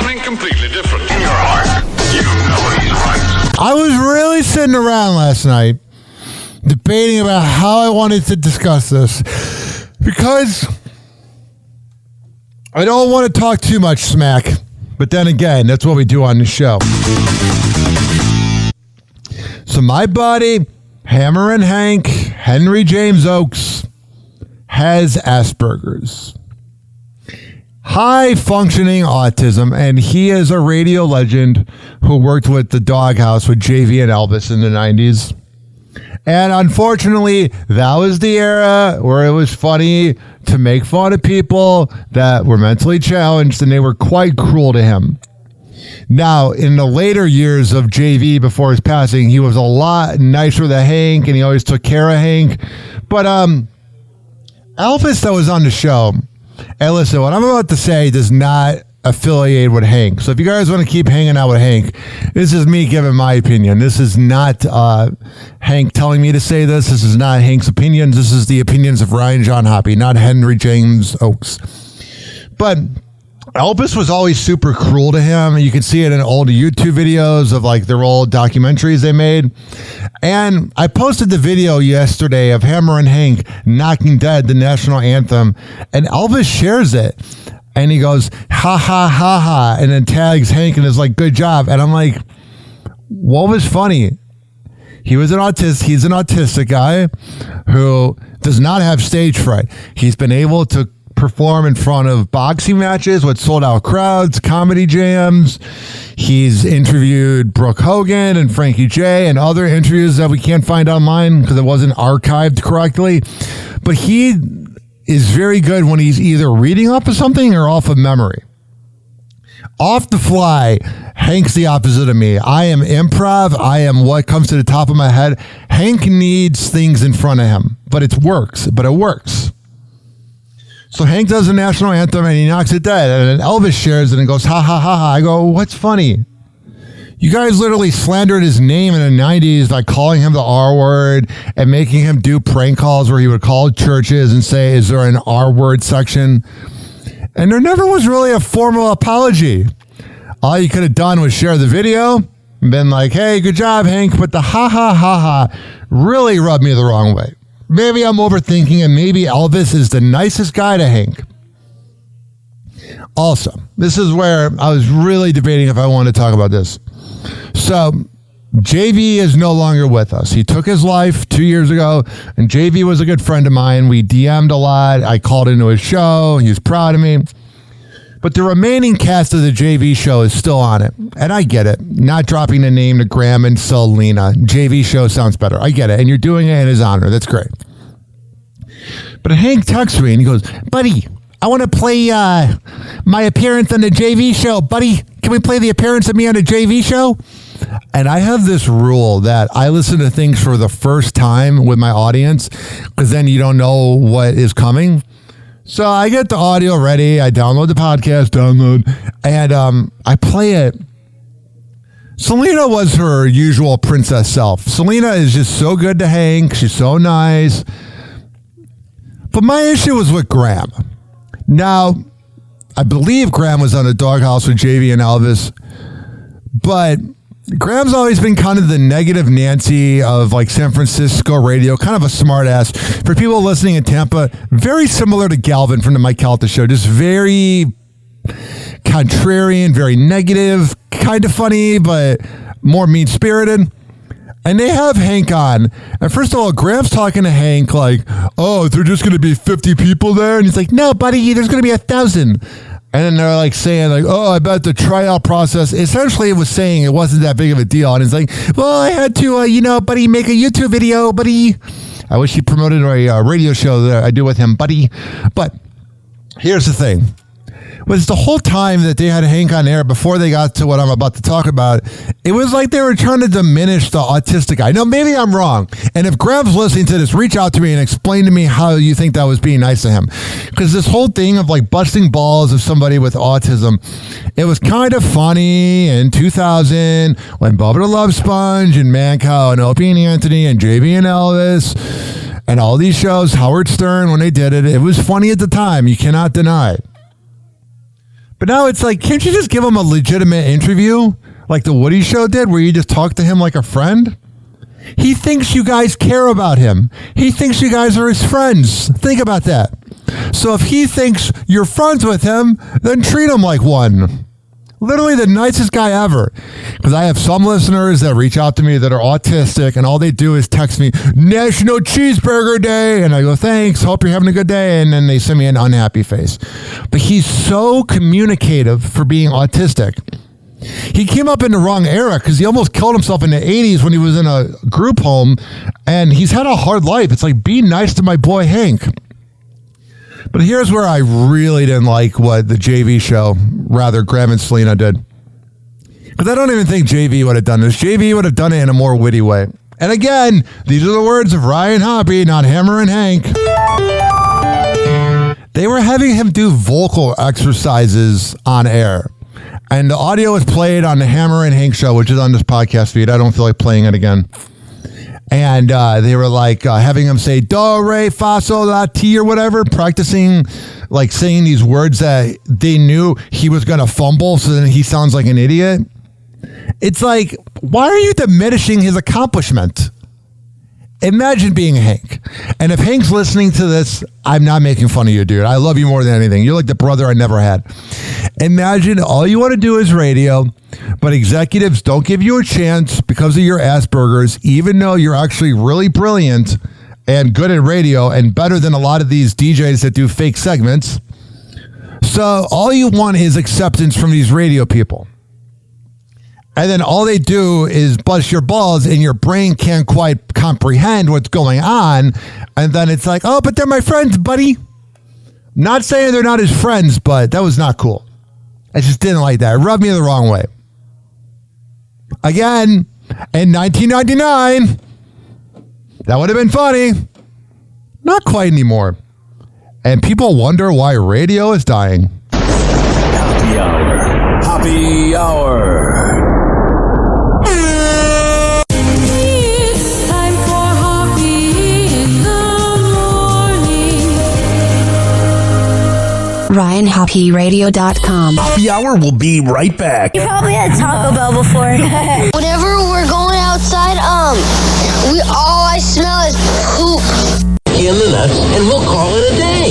something completely different. In your heart, you know he's right. I was really sitting around last night debating about how I wanted to discuss this because I don't want to talk too much smack, but then again, that's what we do on the show. So my buddy, Hammerin Hank, Henry James Oakes, has Asperger's. High-functioning autism, and he is a radio legend who worked with the Doghouse with JV and Elvis in the 90s. And unfortunately, that was the era where it was funny to make fun of people that were mentally challenged, and they were quite cruel to him. Now, in the later years of JV before his passing, he was a lot nicer to Hank, and he always took care of Hank. But Elvis, that was on the show, and listen, what I'm about to say does not affiliate with Hank. So if you guys want to keep hanging out with Hank, this is me giving my opinion. This is not Hank telling me to say this. This is not Hank's opinions. This is the opinions of Ryan John Hoppe, not Henry James Oakes. But Elvis was always super cruel to him. You can see it in old YouTube videos of like their old documentaries they made. And I posted the video yesterday of Hammerin Hank knocking dead the national anthem, and Elvis shares it. And he goes, ha, ha, ha, ha, and then tags Hank and is like, good job. And I'm like, what was funny? He's an autistic guy who does not have stage fright. He's been able to perform in front of boxing matches with sold-out crowds, comedy jams. He's interviewed Brooke Hogan and Frankie J and other interviews that we can't find online because it wasn't archived correctly. But he is very good when he's either reading off of something or off of memory. Off the fly, Hank's the opposite of me. I am improv. I am what comes to the top of my head. Hank needs things in front of him, but it works. So Hank does the national anthem and he knocks it dead. And then Elvis shares it and goes, ha, ha, ha, ha. I go, what's funny? You guys literally slandered his name in the 90s by calling him the R word and making him do prank calls where he would call churches and say, is there an R word section? And there never was really a formal apology. All you could have done was share the video and been like, hey, good job, Hank. But the ha, ha, ha, ha really rubbed me the wrong way. Maybe I'm overthinking, and maybe Elvis is the nicest guy to Hank. Also, this is where I was really debating if I wanted to talk about this. So, JV is no longer with us. He took his life 2 years ago, and JV was a good friend of mine. We DM'd a lot. I called into his show. He was proud of me. But the remaining cast of the JV show is still on it. And I get it. Not dropping the name to Graham and Selena. JV show sounds better. I get it. And you're doing it in his honor. That's great. But Hank texts me and he goes, buddy, I want to play my appearance on the JV show. Buddy, can we play the appearance of me on the JV show? And I have this rule that I listen to things for the first time with my audience because then you don't know what is coming. So I get the audio ready. I download the podcast, and I play it. Selena was her usual princess self. Selena is just so good to Hank. She's so nice. But my issue was with Graham. Now, I believe Graham was on the Doghouse with JV and Elvis, but Graham's always been kind of the negative Nancy of like San Francisco radio, kind of a smart ass. For people listening in Tampa, very similar to Galvin from the Mike Calta show, just very contrarian, very negative, kind of funny, but more mean-spirited. And they have Hank on. And first of all, Graham's talking to Hank like, oh, there's just going to be 50 people there? And he's like, no, buddy, there's going to be 1,000. And then they're like saying like, oh, I bet the tryout process, essentially it was saying it wasn't that big of a deal. And it's like, well, I had to, buddy, make a YouTube video, buddy. I wish he promoted a radio show that I do with him, buddy. But here's the thing. Was the whole time that they had Hank on air before they got to what I'm about to talk about, it was like they were trying to diminish the autistic guy. No, maybe I'm wrong. And if Graham's listening to this, reach out to me and explain to me how you think that was being nice to him. Because this whole thing of like busting balls of somebody with autism, it was kind of funny in 2000 when Bubba the Love Sponge and Mancow and Opie and Anthony and JV and Elvis and all these shows, Howard Stern, when they did it, it was funny at the time. You cannot deny it. But now it's like, can't you just give him a legitimate interview like the Woody Show did, where you just talk to him like a friend? He thinks you guys care about him. He thinks you guys are his friends. Think about that. So if he thinks you're friends with him, then treat him like one. Literally the nicest guy ever. Because I have some listeners that reach out to me that are autistic, and all they do is text me, National Cheeseburger Day. And I go, thanks, hope you're having a good day. And then they send me an unhappy face. But he's so communicative for being autistic. He came up in the wrong era because he almost killed himself in the 80s when he was in a group home, and he's had a hard life. It's like, be nice to my boy Hank. But here's where I really didn't like what the JV show, rather Graham and Selena, did. Because I don't even think JV would have done this. JV would have done it in a more witty way. And again, these are the words of Ryan Hoppe, not Hammerin Hank. They were having him do vocal exercises on air. And the audio is played on the Hammerin Hank show, which is on this podcast feed. I don't feel like playing it again. And they were like having him say do, re, fa, sol, la, ti, or whatever, practicing like saying these words that they knew he was going to fumble, so then he sounds like an idiot. It's like, why are you diminishing his accomplishment? Imagine being Hank. And if Hank's listening to this, I'm not making fun of you, dude. I love you more than anything. You're like the brother I never had. Imagine all you want to do is radio, but executives don't give you a chance because of your Asperger's, even though you're actually really brilliant and good at radio and better than a lot of these DJs that do fake segments. So all you want is acceptance from these radio people. And then all they do is bust your balls and your brain can't quite comprehend what's going on. And then it's like, oh, but they're my friends, buddy. Not saying they're not his friends, but that was not cool. I just didn't like that. It rubbed me the wrong way. Again, in 1999, that would have been funny. Not quite anymore. And people wonder why radio is dying. Happy Hour. Happy Hour. It's time for Hoppe in the morning. RyanHoppeRadio.com. Happy Hour will be right back. You probably had Taco Bell before. Whenever we're going outside, all I smell is poop. In the nuts, and we'll call it a day.